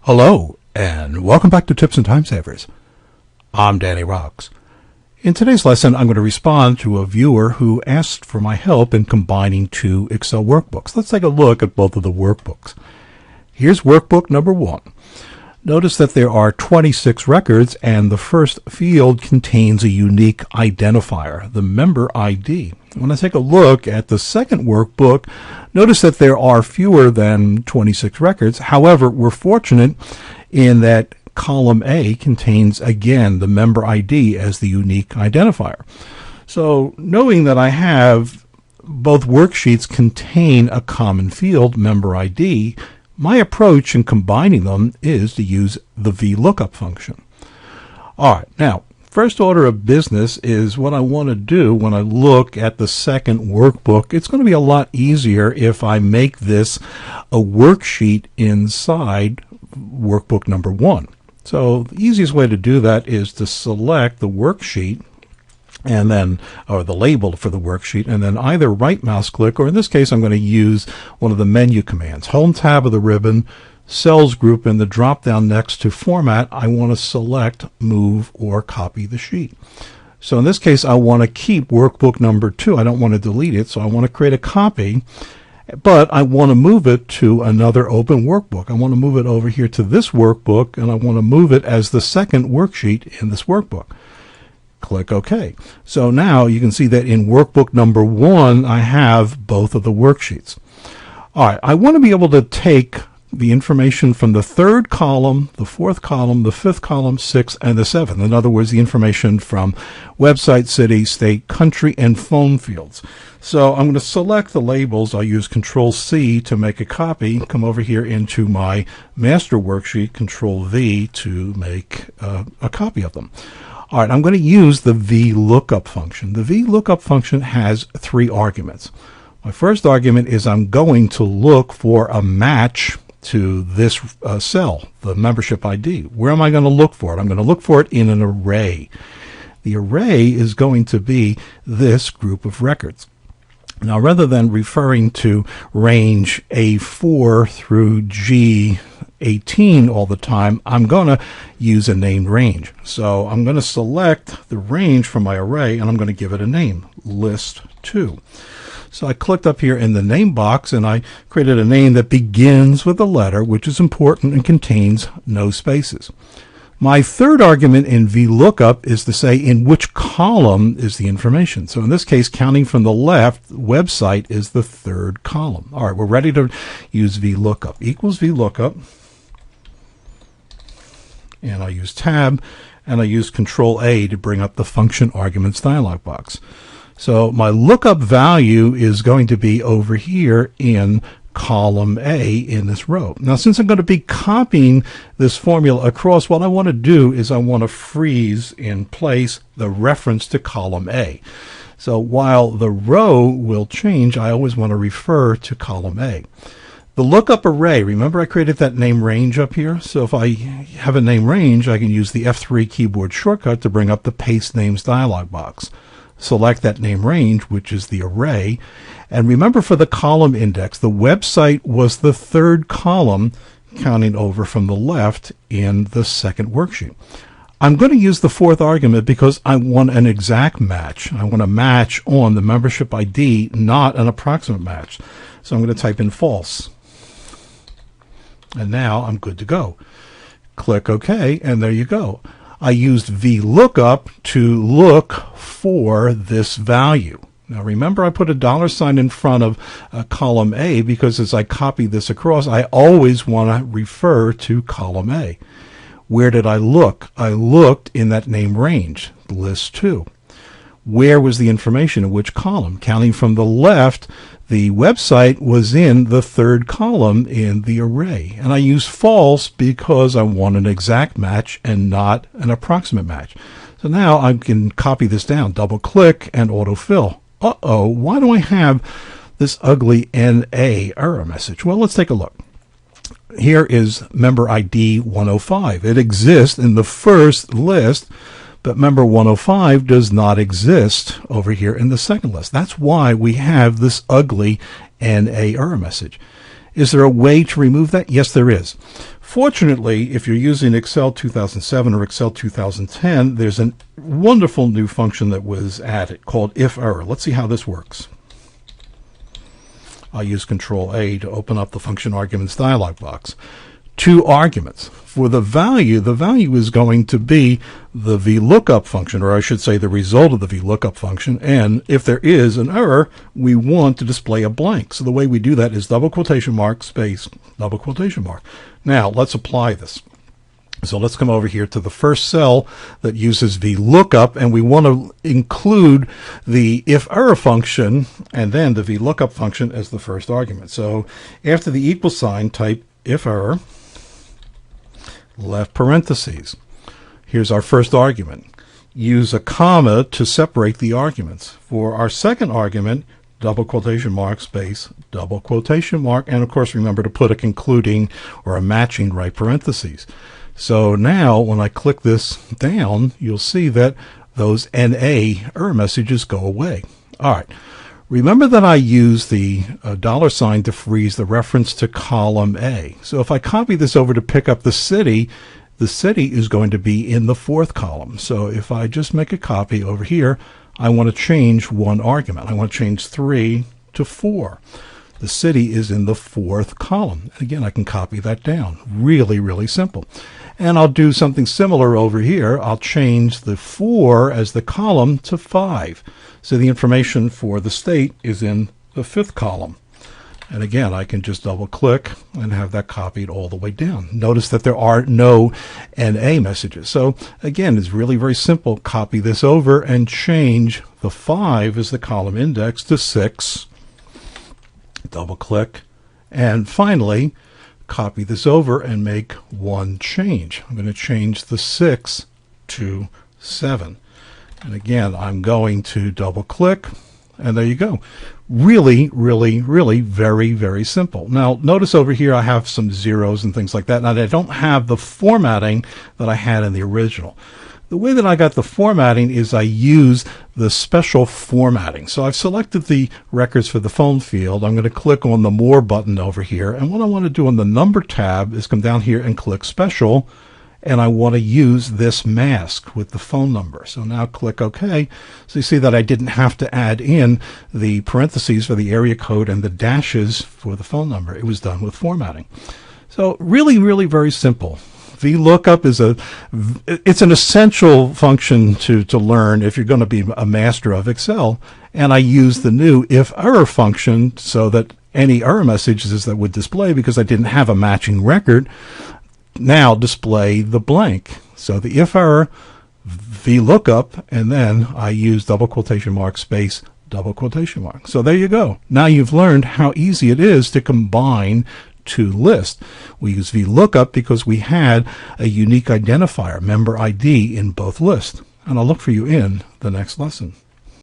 Hello, and welcome back to Tips and Time Savers. I'm Danny Rocks. In today's lesson, I'm going to respond to a viewer who asked for my help in combining two Excel workbooks. Let's take a look at both of the workbooks. Here's workbook number 1. Notice that there are 26 records, and the first field contains a unique identifier, the member ID. When I take a look at the second workbook, notice that there are fewer than 26 records. However, we're fortunate in that column A contains, again, the member ID as the unique identifier. So knowing that I have both worksheets contain a common field, member ID, my approach in combining them is to use the VLOOKUP function. All right, now, first order of business is what I want to do when I look at the second workbook. It's going to be a lot easier if I make this a worksheet inside workbook number 1. So the easiest way to do that is to select the worksheet and then, or the label for the worksheet, and then either right mouse click, or in this case I'm going to use one of the menu commands. Home tab of the ribbon, cells group, in the drop down next to format, I want to select move or copy the sheet. So in this case I want to keep workbook number 2. I don't want to delete it, so I want to create a copy, but I want to move it to another open workbook. I want to move it over here to this workbook, and I want to move it as the second worksheet in this workbook. Click OK. So now you can see that in workbook number 1 I have both of the worksheets. All right, I want to be able to take the information from the third column, the fourth column, the fifth column, 6th, and the 7th. In other words, the information from website, city, state, country, and phone fields. So I'm going to select the labels. I'll use Control-C to make a copy, come over here into my master worksheet, Control-V to make a copy of them. All right, I'm going to use the VLOOKUP function. The VLOOKUP function has 3 arguments. My first argument is I'm going to look for a match to this cell, the membership ID. Where am I going to look for it? I'm going to look for it in an array. The array is going to be this group of records. Now, rather than referring to range A4 through G18 all the time, I'm going to use a named range. So I'm going to select the range from my array, and I'm going to give it a name, list 2. So I clicked up here in the name box, and I created a name that begins with a letter, which is important and contains no spaces. My third argument in VLOOKUP is to say in which column is the information. So in this case, counting from the left, website is the third column. All right, we're ready to use VLOOKUP. Equals VLOOKUP. And I use tab, and I use Control-A to bring up the function arguments dialog box. So my lookup value is going to be over here in column A in this row. Now, since I'm going to be copying this formula across, what I want to do is I want to freeze in place the reference to column A. So while the row will change, I always want to refer to column A. The lookup array, remember I created that name range up here? So if I have a name range, I can use the F3 keyboard shortcut to bring up the paste names dialog box. Select that name range, which is the array, and remember for the column index, the website was the third column, counting over from the left in the second worksheet. I'm going to use the fourth argument because I want an exact match. I want a match on the membership ID, not an approximate match. So I'm going to type in false. And now I'm good to go. Click OK, and there you go. I used VLOOKUP to look for this value. Now remember, I put a $sign in front of column A because as I copy this across, I always want to refer to column A. Where did I look? I looked in that name range, list 2. Where was the information in which column? Counting from the left, the website was in the third column in the array. And I use false because I want an exact match and not an approximate match. So now I can copy this down, double click and autofill. Uh-oh, why do I have this ugly NA error message? Well, let's take a look. Here is member ID 105. It exists in the first list, but member 105 does not exist over here in the second list. That's why we have this ugly NA error message. Is there a way to remove that? Yes, there is. Fortunately, if you're using Excel 2007 or Excel 2010, there's a wonderful new function that was added called if error. Let's see how this works. I'll use Control A to open up the function arguments dialog box. 2 arguments. For the value is going to be the VLOOKUP function, or I should say the result of the VLOOKUP function, and if there is an error, we want to display a blank. So the way we do that is double quotation mark, space, double quotation mark. Now, let's apply this. So let's come over here to the first cell that uses VLOOKUP, and we want to include the if error function and then the VLOOKUP function as the first argument. So after the equal sign, type if error, left parentheses. Here's our first argument. Use a comma to separate the arguments. For our second argument, double quotation mark, space, double quotation mark, and of course remember to put a concluding or a matching right parentheses. So now when I click this down, you'll see that those NA error messages go away. All right. Remember that I use the $sign to freeze the reference to column A. So if I copy this over to pick up the city is going to be in the 4th column. So if I just make a copy over here, I want to change one argument. I want to change 3 to 4. The city is in the 4th column. Again, I can copy that down. Really, really simple. And I'll do something similar over here. I'll change the 4 as the column to 5. So the information for the state is in the 5th column. And again, I can just double click and have that copied all the way down. Notice that there are no NA messages. So again, it's really very simple. Copy this over and change the 5 as the column index to 6. Double click. And finally, copy this over and make one change. I'm going to change the 6 to 7. And again, I'm going to double click, and there you go. Really, really, really very, very simple. Now, notice over here I have some zeros and things like that, and I don't have the formatting that I had in the original. The way that I got the formatting is I use the special formatting. So I've selected the records for the phone field. I'm going to click on the More button over here, and what I want to do on the Number tab is come down here and click Special, and I want to use this mask with the phone number. So now click OK. So you see that I didn't have to add in the parentheses for the area code and the dashes for the phone number. It was done with formatting. So really, really very simple. VLOOKUP is it's an essential function to learn if you're going to be a master of Excel. And I use the new if error function so that any error messages that would display, because I didn't have a matching record, now display the blank. So the if error, VLOOKUP, and then I use double quotation mark, space, double quotation mark. So there you go. Now you've learned how easy it is to combine 2 lists. We use VLOOKUP because we had a unique identifier, member ID, in both lists. And I'll look for you in the next lesson.